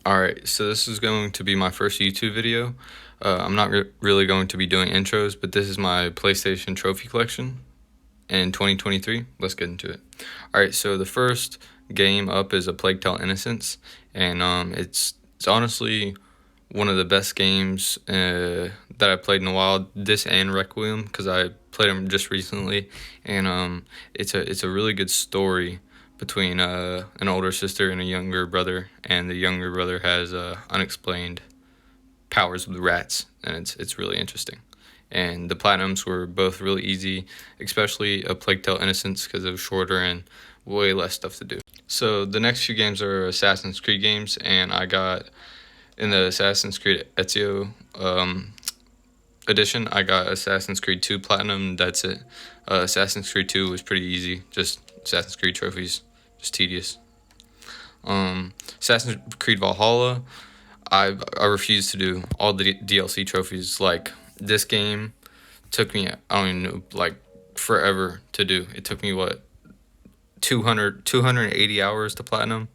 Alright, so this is going to be my first YouTube video. I'm not really going to be doing intros, but this is my PlayStation trophy collection in 2023. Let's get into it. Alright, so the first game up is A Plague Tale Innocence, and it's honestly one of the best games that I played in a while. This and Requiem, because I played them just recently, and it's a really good story between an older sister and a younger brother, and the younger brother has unexplained powers with rats, and it's really interesting. And the platinums were both really easy, especially A Plague Tale Innocence because it was shorter and way less stuff to do. So the next few games are Assassin's Creed games, and I got in the Assassin's Creed Ezio edition, I got Assassin's Creed 2 Platinum. That's it. Assassin's Creed 2 was pretty easy, just Assassin's Creed trophies, just tedious. Assassin's Creed Valhalla, I refuse to do all the DLC trophies. Like, this game took me, I don't even know, like, forever to do. It took me, 280 hours to platinum?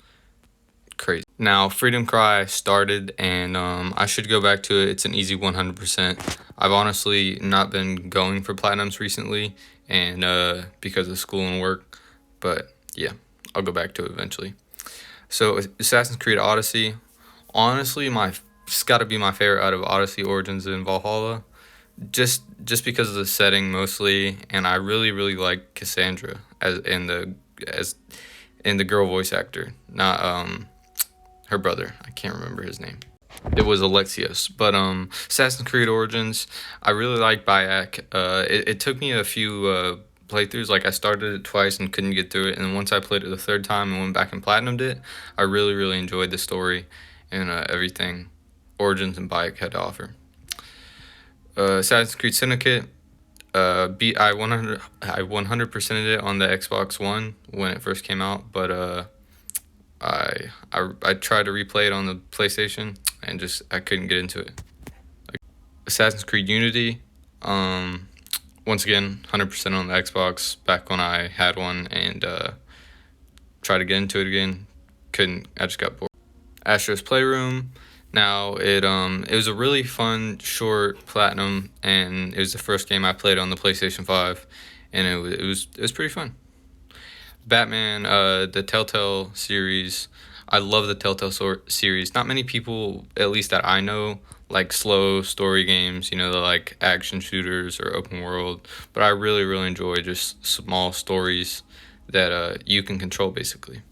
Crazy. Now, Freedom Cry started, and I should go back to it. It's an easy 100%. I've honestly not been going for platinums recently, and because of school and work, but yeah, I'll go back to it eventually. So, Assassin's Creed Odyssey, honestly, it's got to be my favorite out of Odyssey, Origins, and Valhalla. Just because of the setting mostly, and I really like Cassandra as in the girl voice actor, not her brother. I can't remember his name. It was Alexios. But Assassin's Creed Origins, I really like Bayek. It took me a few playthroughs. Like, I started it twice and couldn't get through it, and once I played it the third time and went back and platinumed it, I really enjoyed the story and everything Origins and Bayek had to offer. Assassin's Creed Syndicate, I 100%ed it on the Xbox One when it first came out, but I tried to replay it on the PlayStation and just I couldn't get into it. Assassin's Creed Unity, once again 100% on the Xbox back when I had one, and tried to get into it again, couldn't. I just got bored. Astro's Playroom. Now it was a really fun short platinum, and it was the first game I played on the PlayStation 5, and it was pretty fun. Batman, the Telltale series. I love the Telltale series. Not many people, at least that I know, like slow story games, the like action shooters or open world. But I really enjoy just small stories that you can control, basically.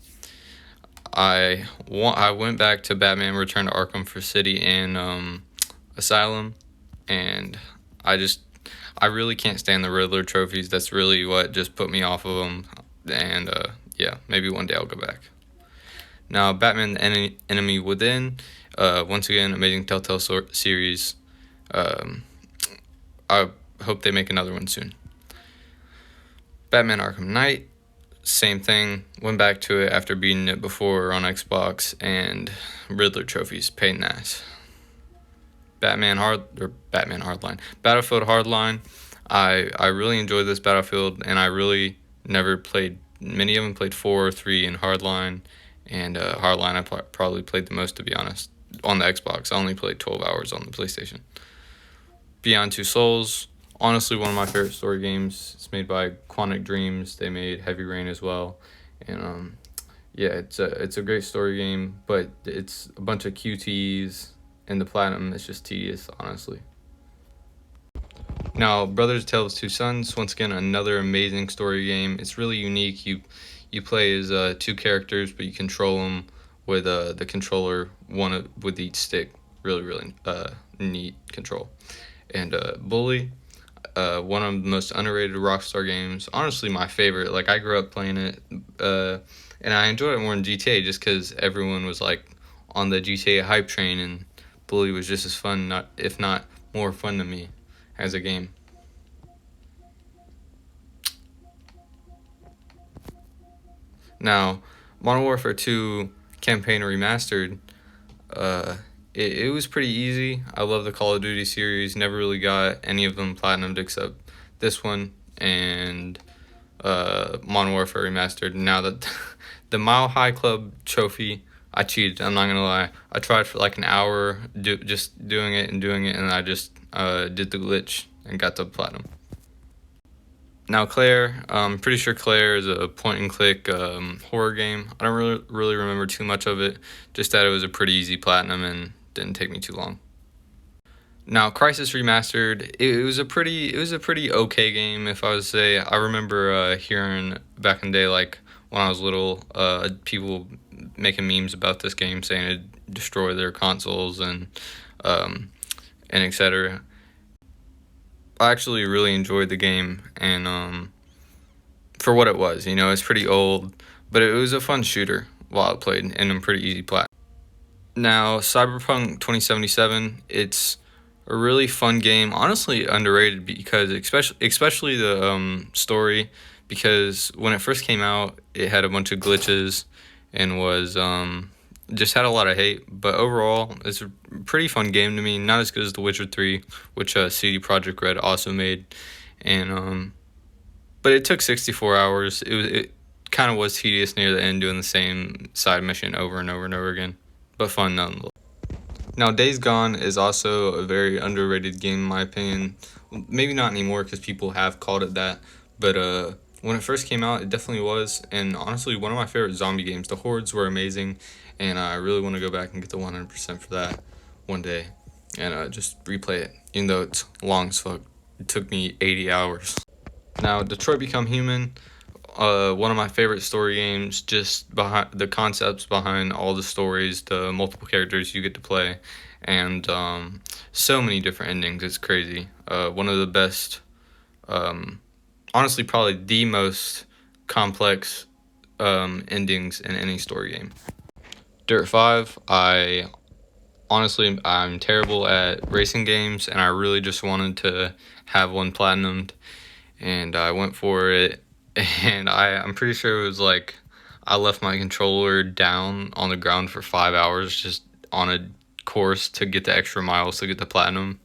I went back to Batman Return to Arkham for City and Asylum, and I really can't stand the Riddler trophies. That's really what just put me off of them, and yeah, maybe one day I'll go back. Now, Batman the Enemy Within, once again, amazing Telltale series. I hope they make another one soon. Batman Arkham Knight, same thing. Went back to it after beating it before on Xbox, and Riddler trophies, pain in the ass. Battlefield Hardline. I really enjoyed this Battlefield, and I really never played many of them. Played 4 or 3 in Hardline, and Hardline I probably played the most, to be honest, on the Xbox. I only played 12 hours on the PlayStation. Beyond Two Souls, honestly one of my favorite story games. It's made by Quantic Dreams. They made Heavy Rain as well, and yeah, it's a great story game, but it's a bunch of QTEs, and the platinum is just tedious, honestly. Now, Brothers: Tale of Two Sons, once again another amazing story game. It's really unique. You play as 2 characters, but you control them with the controller, one with each stick. Really neat control. And Bully, one of the most underrated Rockstar games. Honestly, my favorite. Like, I grew up playing it, and I enjoyed it more than GTA just because everyone was like on the GTA hype train, and Bully was just as fun, if not more fun to me as a game. Now, Modern Warfare 2 Campaign Remastered, it was pretty easy. I love the Call of Duty series. Never really got any of them platinumed except this one and Modern Warfare Remastered. Now that the Mile High Club trophy I cheated. I'm not gonna lie. I tried for like an hour, just doing it, and I just did the glitch and got the platinum. Now Claire, I'm pretty sure Claire is a point and click horror game. I don't really remember too much of it. Just that it was a pretty easy platinum and didn't take me too long. Now Crisis Remastered, it was a pretty okay game, if I was to say. I remember hearing back in the day, like when I was little, people making memes about this game saying it'd destroy their consoles um, and etc. I actually really enjoyed the game, and for what it was, it's pretty old, but it was a fun shooter while it played and a pretty easy plat. Now, Cyberpunk 2077, it's a really fun game. Honestly, underrated because especially the story, because when it first came out, it had a bunch of glitches and was just had a lot of hate. But overall, it's a pretty fun game to me. Not as good as The Witcher 3, which CD Projekt Red also made, and but it took 64 hours. It kind of was tedious near the end, doing the same side mission over and over and over again, but fun nonetheless. Now, Days Gone is also a very underrated game, in my opinion. Maybe not anymore because people have called it that, but when it first came out, it definitely was. And honestly, one of my favorite zombie games. The hordes were amazing, and I really want to go back and get the 100% for that one day and just replay it, even though it's long as fuck. It took me 80 hours. Now, Detroit Become Human, one of my favorite story games, just behind the concepts behind all the stories, the multiple characters you get to play, and so many different endings. It's crazy. One of the best, honestly, probably the most complex endings in any story game. Dirt 5, I'm terrible at racing games, and I really just wanted to have one platinumed, and I went for it. And I'm pretty sure it was like I left my controller down on the ground for 5 hours just on a course to get the extra miles to get the platinum.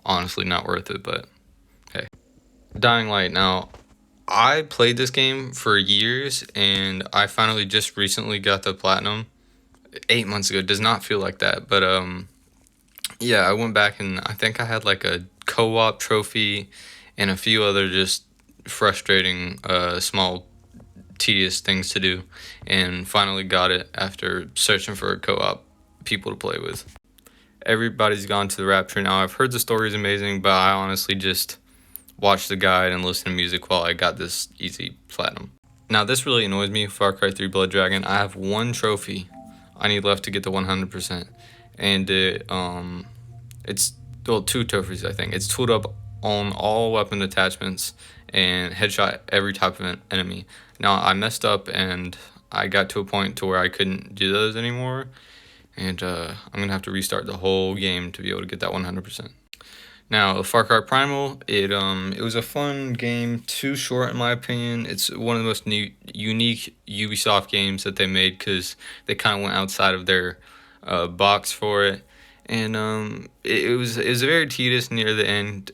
Honestly, not worth it, but hey. Dying Light. Now, I played this game for years, and I finally just recently got the platinum 8 months ago. It does not feel like that, but yeah, I went back and I think I had like a co-op trophy and a few other just frustrating small tedious things to do, and finally got it after searching for a co-op people to play with. Everybody's Gone to the Rapture. Now, I've heard the story is amazing, but I honestly just watched the guide and listened to music while I got this easy platinum. Now, this really annoys me. Far Cry 3 Blood Dragon, I have one trophy I need left to get the 100%, and it's, well, two trophies, I think. It's tooled up on all weapon attachments and headshot every type of enemy. Now, I messed up and I got to a point to where I couldn't do those anymore, and I'm gonna have to restart the whole game to be able to get that 100%. Now, Far Cry Primal, it was a fun game, too short in my opinion. It's one of the most unique Ubisoft games that they made because they kind of went outside of their box for it, and it was very tedious near the end.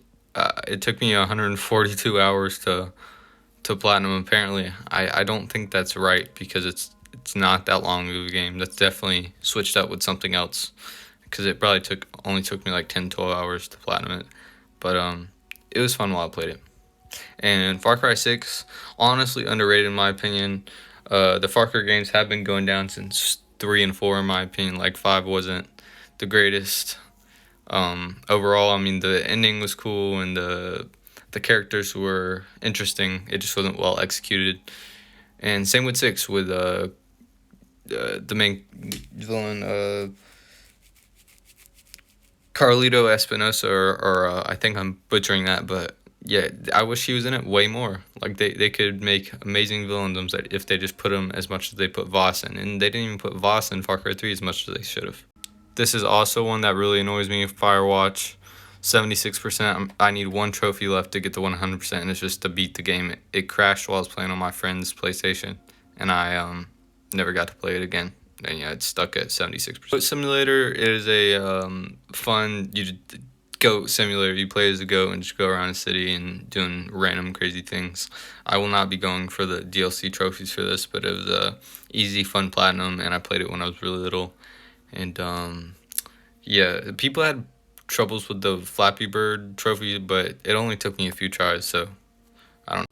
It took me 142 hours to platinum. Apparently, I don't think that's right because it's not that long of a game. That's definitely switched up with something else, because it probably only took me like 10-12 hours to platinum it, but it was fun while I played it. And Far Cry 6, honestly underrated in my opinion. The Far Cry games have been going down since 3 and 4 in my opinion. Like 5 wasn't the greatest. Overall, I mean, the ending was cool and the characters were interesting. It just wasn't well executed. And same with 6 with the main villain, Carlito Espinosa, or I think I'm butchering that, but yeah, I wish he was in it way more. Like they could make amazing villains if they just put him as much as they put Voss in, and they didn't even put Voss in Far Cry 3 as much as they should have. This is also one that really annoys me. Firewatch, 76%. I need one trophy left to get the 100%, and it's just to beat the game. It crashed while I was playing on my friend's PlayStation, and I never got to play it again. And yeah, it's stuck at 76%. Boat Simulator is a fun, you goat simulator. You play as a goat and just go around a city and doing random crazy things. I will not be going for the DLC trophies for this, but it was a easy, fun platinum, and I played it when I was really little. And yeah, people had troubles with the Flappy Bird trophy, but it only took me a few tries, so I don't know.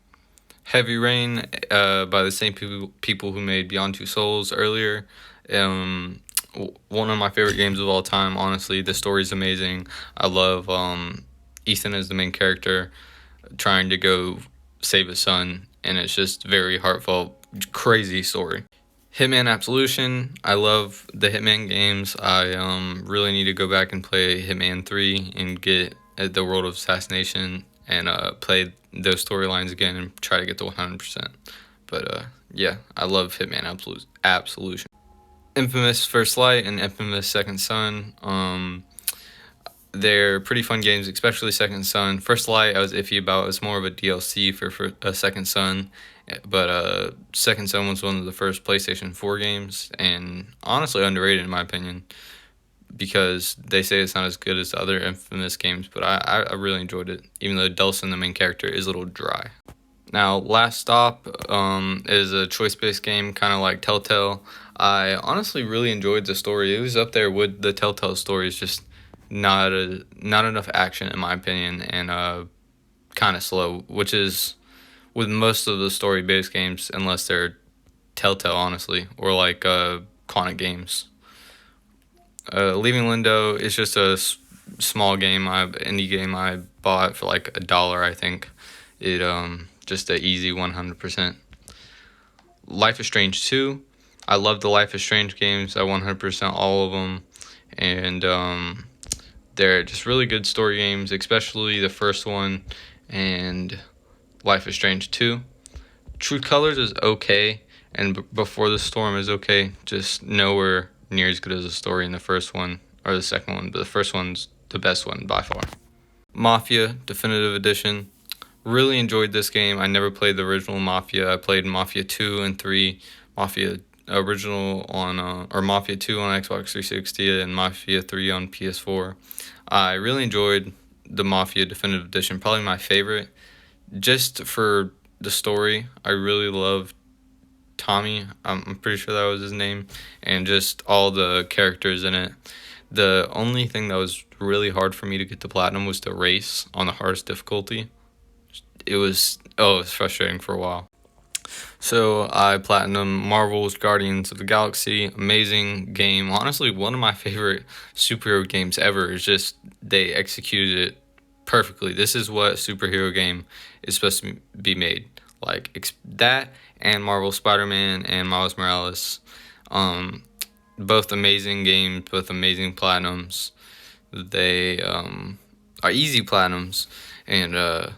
Heavy Rain by the same people who made Beyond Two Souls earlier. One of my favorite games of all time, honestly. The story's amazing. I love Ethan as the main character trying to go save his son, and it's just very heartfelt, crazy story. Hitman Absolution. I love the Hitman games. I really need to go back and play Hitman 3 and get the World of Assassination and play those storylines again and try to get to 100%. But yeah, I love Hitman Absolution. Infamous First Light and Infamous Second Son. They're pretty fun games, especially Second Son. First Light I was iffy about. It's more of a DLC for Second Son. But Second Son was one of the first PlayStation 4 games, and honestly underrated in my opinion, because they say it's not as good as the other Infamous games, but I really enjoyed it, even though Delson, the main character, is a little dry. Now, Last Stop is a choice-based game, kind of like Telltale. I honestly really enjoyed the story. It was up there with the Telltale stories, just not enough action in my opinion, and kind of slow, which is with most of the story-based games, unless they're Telltale, honestly, or like Quantic Games. Leaving Lindo is just a small game, indie game I bought for like $1, I think. It just an easy 100%. Life is Strange 2. I love the Life is Strange games. I 100% all of them, and they're just really good story games, especially the first one and Life is Strange 2. True Colors is okay, and Before the Storm is okay, just nowhere near as good as the story in the first one or the second one, but the first one's the best one by far. Mafia Definitive Edition. Really enjoyed this game. I never played the original Mafia. I played Mafia 2 and 3, Mafia original on or Mafia 2 on Xbox 360 and Mafia 3 on PS4. I really enjoyed the Mafia Definitive Edition, probably my favorite, just for the story. I really loved Tommy. I'm pretty sure that was his name, and just all the characters in it. The only thing that was really hard for me to get to platinum was the race on the hardest difficulty. It was frustrating for a while. So I platinum Marvel's Guardians of the Galaxy. Amazing game. Honestly, one of my favorite superhero games ever. It's just they executed it perfectly. This is what a superhero game is supposed to be made. Like that and Marvel Spider-Man and Miles Morales. Both amazing games, both amazing platinums. They are easy platinums, and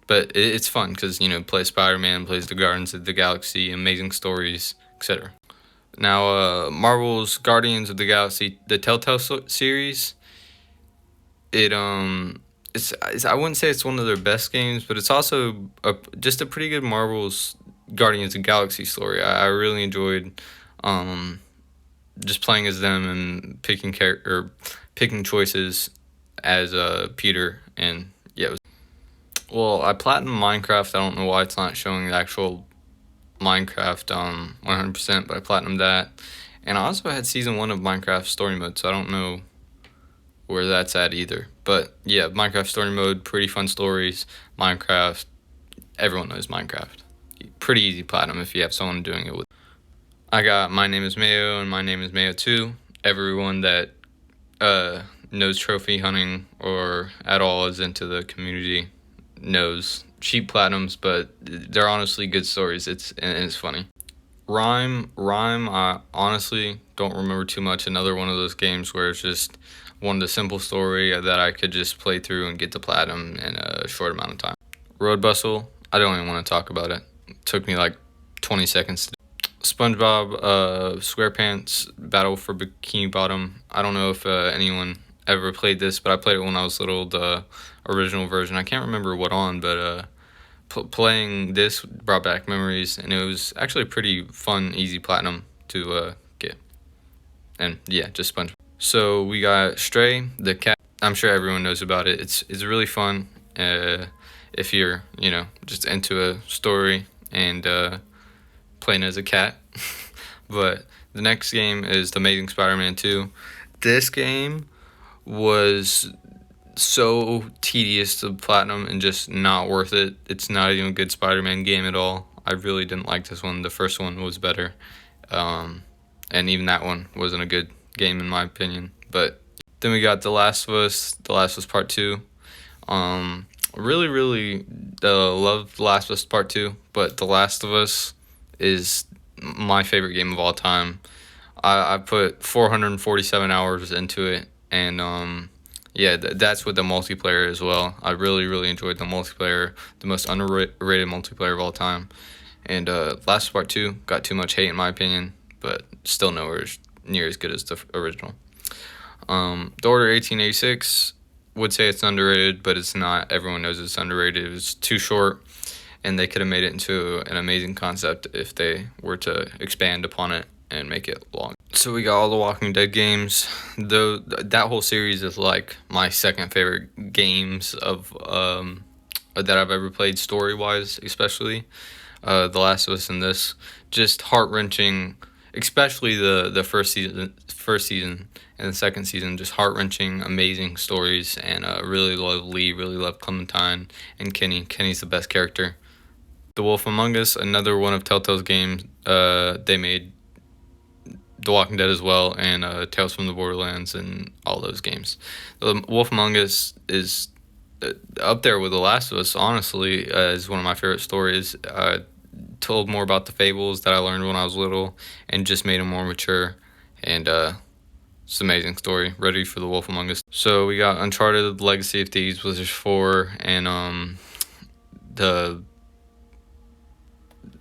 but it's fun because, play Spider-Man, plays the Guardians of the Galaxy, amazing stories, etc. Now, Marvel's Guardians of the Galaxy, the Telltale series, it's I wouldn't say it's one of their best games, but it's also just a pretty good Marvel's Guardians of the Galaxy story. I really enjoyed just playing as them and picking choices as Peter, and yeah, it was. Well, I platinumed Minecraft. I don't know why it's not showing the actual Minecraft 100%, but I platinumed that. And I also had Season 1 of Minecraft Story Mode, so I don't know where that's at either. But yeah, Minecraft Story Mode, pretty fun stories. Minecraft, everyone knows Minecraft. Pretty easy platinum if you have someone doing it with. I got My Name is Mayo and My Name is Mayo 2. Everyone that knows trophy hunting or at all is into the community knows. Cheap platinums, but they're honestly good stories. It's funny. Rhyme, I honestly don't remember too much. Another one of those games where it's just one the simple story that I could just play through and get to platinum in a short amount of time. Road Bustle, I don't even want to talk about it. It took me like 20 seconds to do. SpongeBob SquarePants Battle for Bikini Bottom. I don't know if anyone ever played this, but I played it when I was little, the original version. I can't remember what on, but playing this brought back memories, and it was actually a pretty fun, easy platinum to get. And yeah, just SpongeBob. So we got Stray, the cat. I'm sure everyone knows about it. It's really fun if you're just into a story and playing as a cat. But the next game is The Amazing Spider-Man 2. This game was so tedious to platinum and just not worth it. It's not even a good Spider-Man game at all. I really didn't like this one. The first one was better. And even that one wasn't a good game in my opinion. But then we got The Last of Us, The Last of Us Part 2. Really love The Last of Us Part 2, but The Last of Us is my favorite game of all time. I put 447 hours into it, and yeah, that's with the multiplayer as well. I really enjoyed the multiplayer, the most underrated multiplayer of all time. And Last Part 2 got too much hate in my opinion, but still nowhere near as good as the original. The Order 1886 would say it's underrated, but it's not. Everyone knows it's underrated. It was too short, and they could have made it into an amazing concept if they were to expand upon it and make it long. So we got all the Walking Dead games. Though that whole series is like my second favorite games of that I've ever played, story wise, especially. The Last of Us and this, just heart wrenching, especially the first season and the second season, just heart wrenching, amazing stories, and really love Lee, really love Clementine and Kenny. Kenny's the best character. The Wolf Among Us, another one of Telltale's games. They made The Walking Dead as well, and Tales from the Borderlands and all those games. The Wolf Among Us is up there with The Last of Us, honestly, is one of my favorite stories. Told more about the fables that I learned when I was little and just made them more mature. And it's an amazing story. Ready for The Wolf Among Us. So we got Uncharted, Legacy of Thieves, Blizzard 4, and the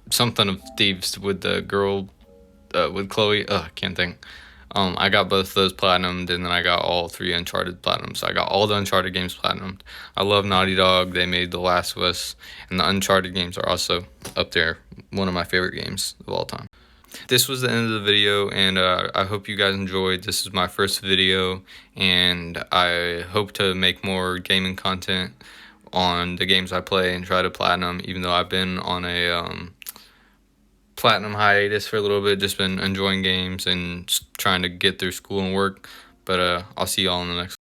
something of Thieves with the girl with Chloe. I can't think. I got both those platinumed, and then I got all 3 Uncharted platinum. So I got all the Uncharted games platinumed. I love Naughty Dog. They made The Last of Us, and the Uncharted games are also up there. One of my favorite games of all time. This was the end of the video, and I hope you guys enjoyed. This is my first video, and I hope to make more gaming content on the games I play and try to platinum, even though I've been on a platinum hiatus for a little bit, just been enjoying games and trying to get through school and work. But I'll see y'all in the next